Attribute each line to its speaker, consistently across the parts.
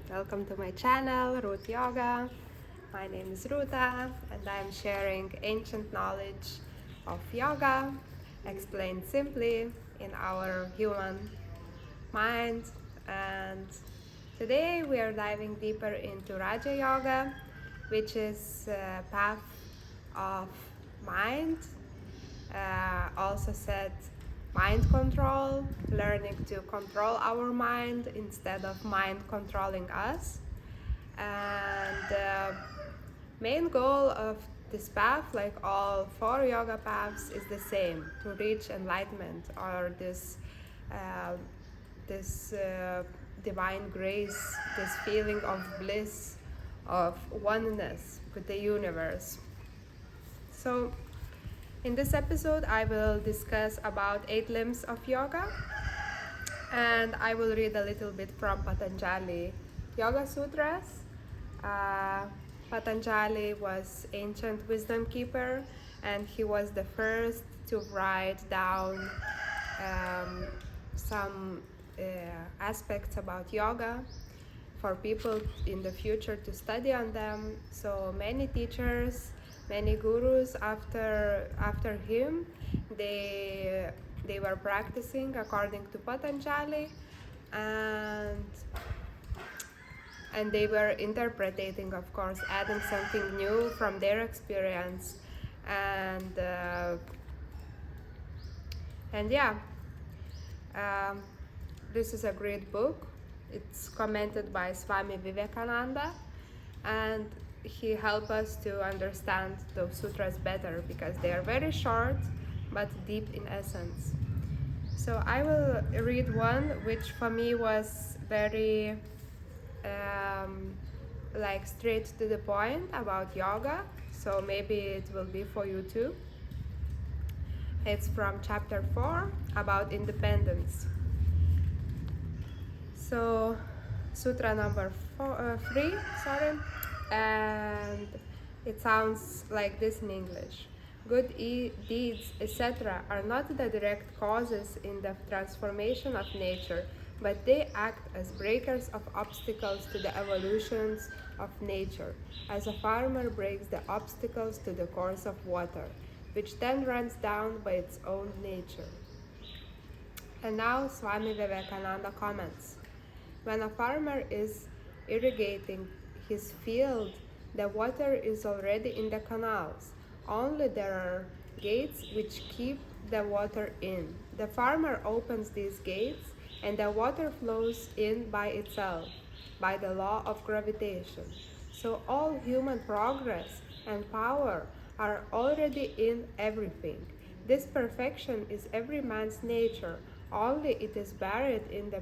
Speaker 1: Welcome to my channel, Root Yoga. My name is Ruta and I'm sharing ancient knowledge of yoga explained simply in our human mind. And today we are diving deeper into Raja Yoga, which is a path of mind, also said mind control, learning to control our mind instead of mind controlling us. And the main goal of this path, like all four yoga paths, is the same: to reach enlightenment, or uh, this divine grace, this feeling of bliss, of oneness with the universe. So in this episode, I will discuss about 8 limbs of yoga, and I will read a little bit from Patanjali Yoga Sutras. Uh, Patanjali was ancient wisdom keeper, and he was the first to write down some aspects about yoga for people in the future to study on them. So many teachers, many gurus after him, they they were practicing according to Patanjali, and they were interpreting, of course, adding something new from their experience, and uh, and yeah, um, this is a great book. It's commented by Swami Vivekananda, and he helped us to understand those sutras better because they are very short but deep in essence. So I will read one which for me was very um, like straight to the point about yoga, so maybe it will be for you too. It's from chapter 4 about independence. So, Sutra number 3, sorry, and it sounds like this in English. Good deeds, etc., are not the direct causes in the transformation of nature, but they act as breakers of obstacles to the evolutions of nature, as a farmer breaks the obstacles to the course of water, which then runs down by its own nature. And now Swami Vivekananda comments. When a farmer is irrigating his field, the water is already in the canals. Only there are gates which keep the water in. The farmer opens these gates, and the water flows in by itself, by the law of gravitation. So all human progress and power are already in everything. This perfection is every man's nature, only it is buried in the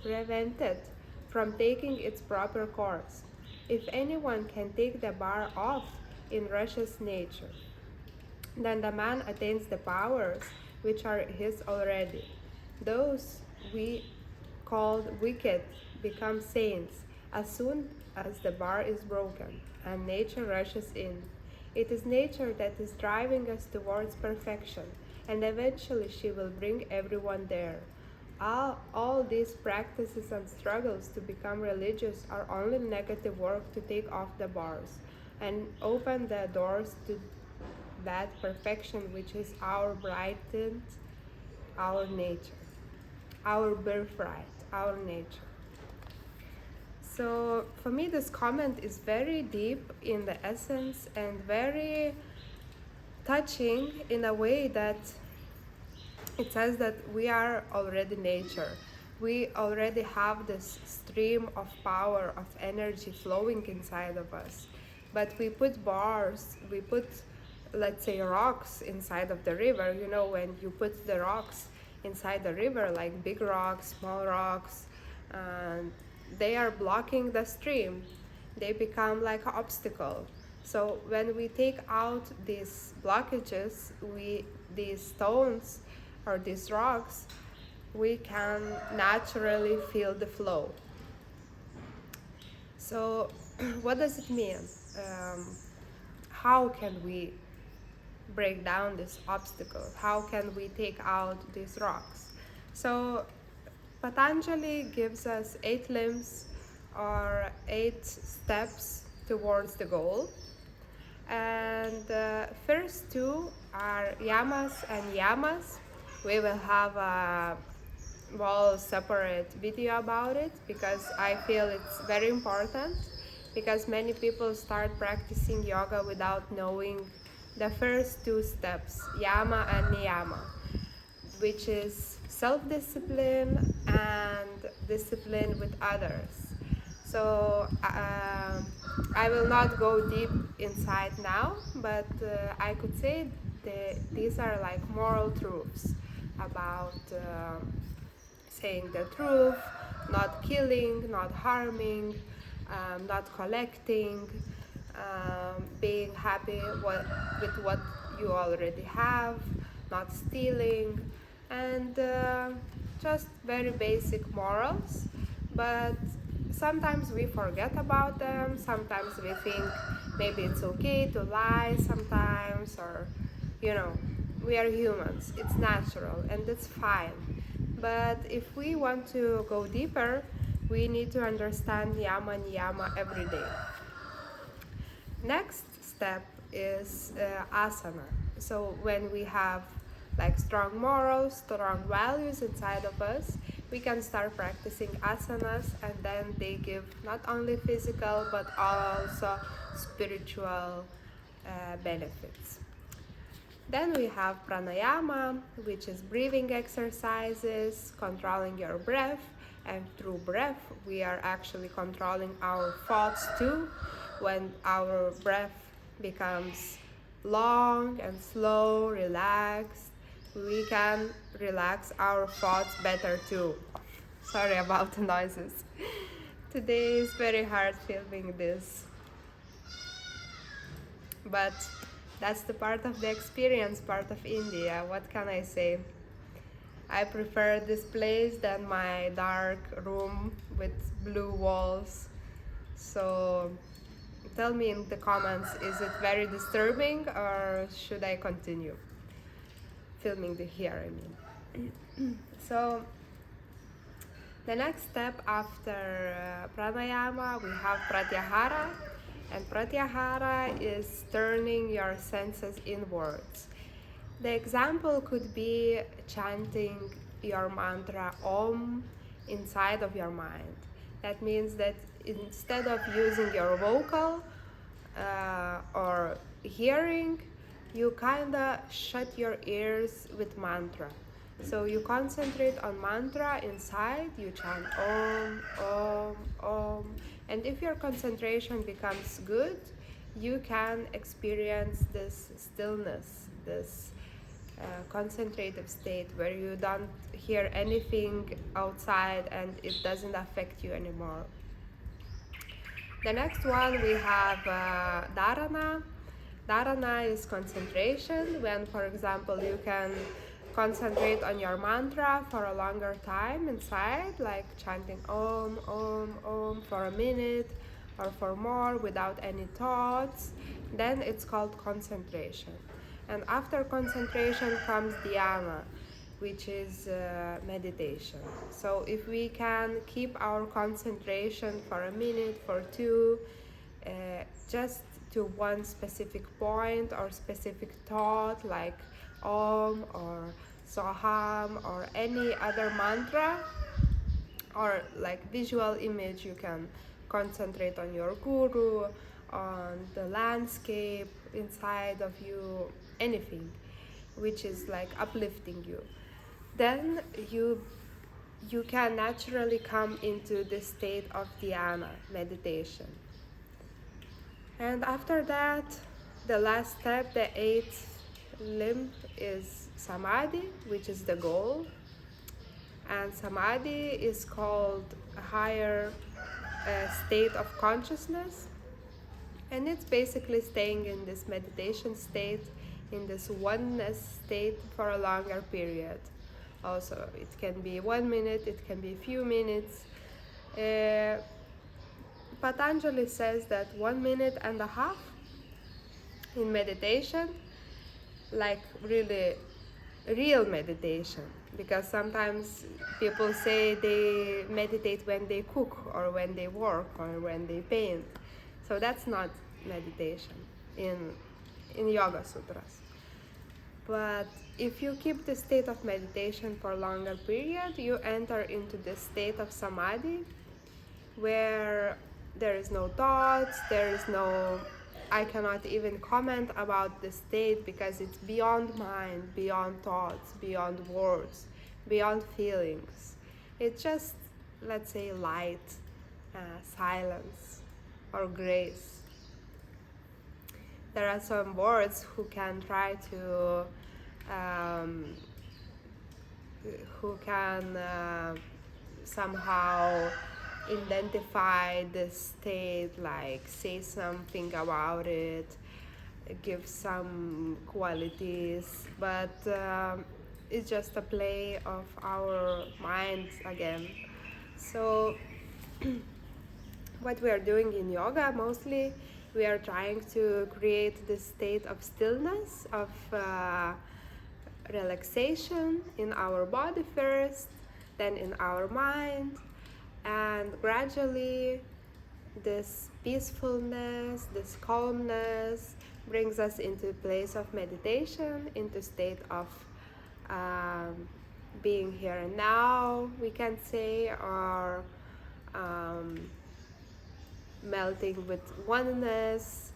Speaker 1: prevented from taking its proper course. If anyone can take the bar off in Russia's nature, then the man attains the powers which are his already. Those we called wicked become saints as soon as the bar is broken and nature rushes in. It is nature that is driving us towards perfection, and eventually she will bring everyone there. All these practices and struggles to become religious are only negative work to take off the bars and open the doors to that perfection which is our brightened, our nature, our birthright, our nature. So for me, this comment is very deep in the essence and very touching in a way that it says that we are already nature. We already have this stream of power, of energy flowing inside of us. But we put bars, we put, let's say, rocks inside of the river. You know, when you put the rocks inside the river, like big rocks, small rocks, and they are blocking the stream. They become like an obstacle. So when we take out these blockages, these stones or these rocks, we can naturally feel the flow. So what does it mean? How can we break down this obstacle? How can we take out these rocks? So Patanjali gives us 8 limbs are 8 steps towards the goal. And the first 2 are Yamas and Niyamas. We will have a separate video about it because I feel it's very important, because many people start practicing yoga without knowing the first 2 steps, Yama and Niyama, which is self-discipline and discipline with others. So I will not go deep inside now, but I could say these are like moral truths about saying the truth, not killing, not harming, not collecting, being happy with what you already have, not stealing, and just very basic morals. But sometimes we forget about them. Sometimes we think maybe it's okay to lie sometimes, or we are humans, it's natural and it's fine. But if we want to go deeper, we need to understand Yama and Niyama every day. Next step is asana. So when we have like strong morals, strong values inside of us, we can start practicing asanas, and then they give not only physical but also spiritual benefits. Then we have pranayama, which is breathing exercises, controlling your breath, and through breath we are actually controlling our thoughts too. When our breath becomes long and slow, relaxed, we can relax our thoughts better too. Sorry about the noises. Today is very hard filming this, but that's the part of the experience, part of India. What can I say? I prefer this place than my dark room with blue walls. So tell me in the comments, is it very disturbing or should I continue filming here, I mean. So the next step after pranayama, we have pratyahara. And pratyahara is turning your senses inwards. The example could be chanting your mantra Om inside of your mind. That means that instead of using your vocal or hearing, you kinda shut your ears with mantra. So you concentrate on mantra inside, you chant Om, Om, Om. And if your concentration becomes good, you can experience this stillness, this concentrative state where you don't hear anything outside and it doesn't affect you anymore. The next one we have dharana. Dharana is concentration, when, for example, you can concentrate on your mantra for a longer time inside, like chanting Om, Om, Om for a minute or for more without any thoughts. Then it's called concentration. And after concentration comes dhyana, which is meditation. So if we can keep our concentration for a minute, for 2, just to one specific point or specific thought, like Om or Soham or any other mantra, or like visual image, you can concentrate on your guru, on the landscape inside of you, anything which is like uplifting you. Then you can naturally come into the state of dhyana, meditation. And after that, the last step, the 8th limb, is samadhi, which is the goal. And samadhi is called a higher state of consciousness. And it's basically staying in this meditation state, in this oneness state for a longer period. Also, it can be 1 minute, it can be a few minutes. Patanjali says that 1.5 minutes in meditation, like really real meditation, because sometimes people say they meditate when they cook or when they work or when they paint. So that's not meditation in Yoga Sutras. But if you keep the state of meditation for a longer period, you enter into the state of samadhi, where there is no thoughts, there is no, I cannot even comment about the state because it's beyond mind, beyond thoughts, beyond words, beyond feelings. It's just, let's say, light, silence, or grace. There are some words who can try to, who can somehow identify the state, like say something about it, give some qualities, but it's just a play of our minds again. So what we are doing in yoga mostly, we are trying to create this state of stillness, of relaxation in our body first, then in our mind, and gradually this peacefulness, this calmness brings us into a place of meditation, into state of being here and now, we can say, or melting with oneness,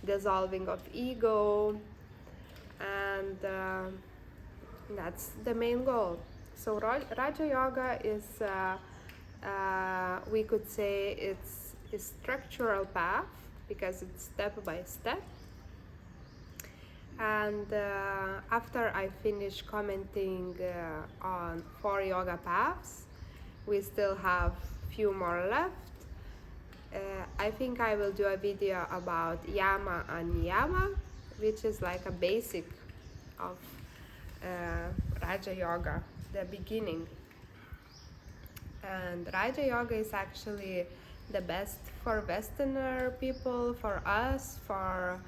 Speaker 1: dissolving of ego, and that's the main goal. So Raja Yoga is, we could say, it's a structural path because it's step by step. And after I finish commenting on 4 yoga paths, we still have few more left. I think I will do a video about Yama and Niyama, which is like a basic of Raja Yoga, the beginning. And Raja Yoga is actually the best for Westerner people, for us, for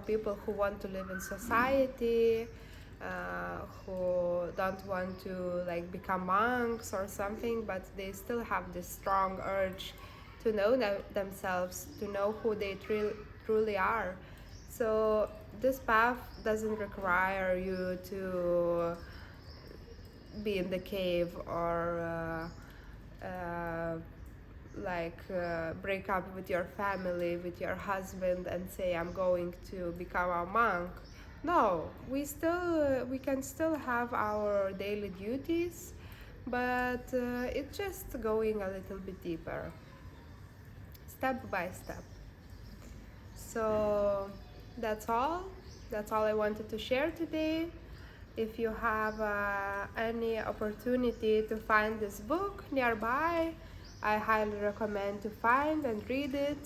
Speaker 1: people who want to live in society, who don't want to like become monks or something, but they still have this strong urge to know themselves, to know who they truly are. So this path doesn't require you to be in the cave or break up with your family, with your husband, and say, I'm going to become a monk. No, we can still have our daily duties, but it's just going a little bit deeper, step by step. So that's all I wanted to share today. If you have any opportunity to find this book nearby, I highly recommend to find and read it.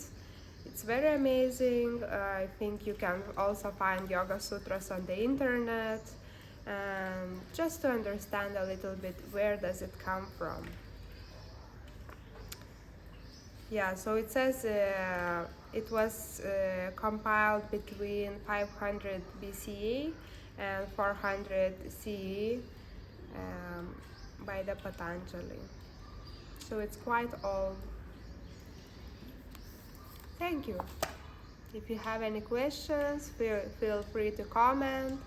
Speaker 1: It's very amazing. I think you can also find Yoga Sutras on the internet, and just to understand a little bit where does it come from. Yeah, so it says it was compiled between 500 BCE and 400 CE by the Patanjali. So it's quite old. Thank you. If you have any questions, feel free to comment,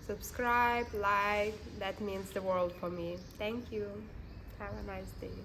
Speaker 1: subscribe, like. That means the world for me. Thank you. Have a nice day.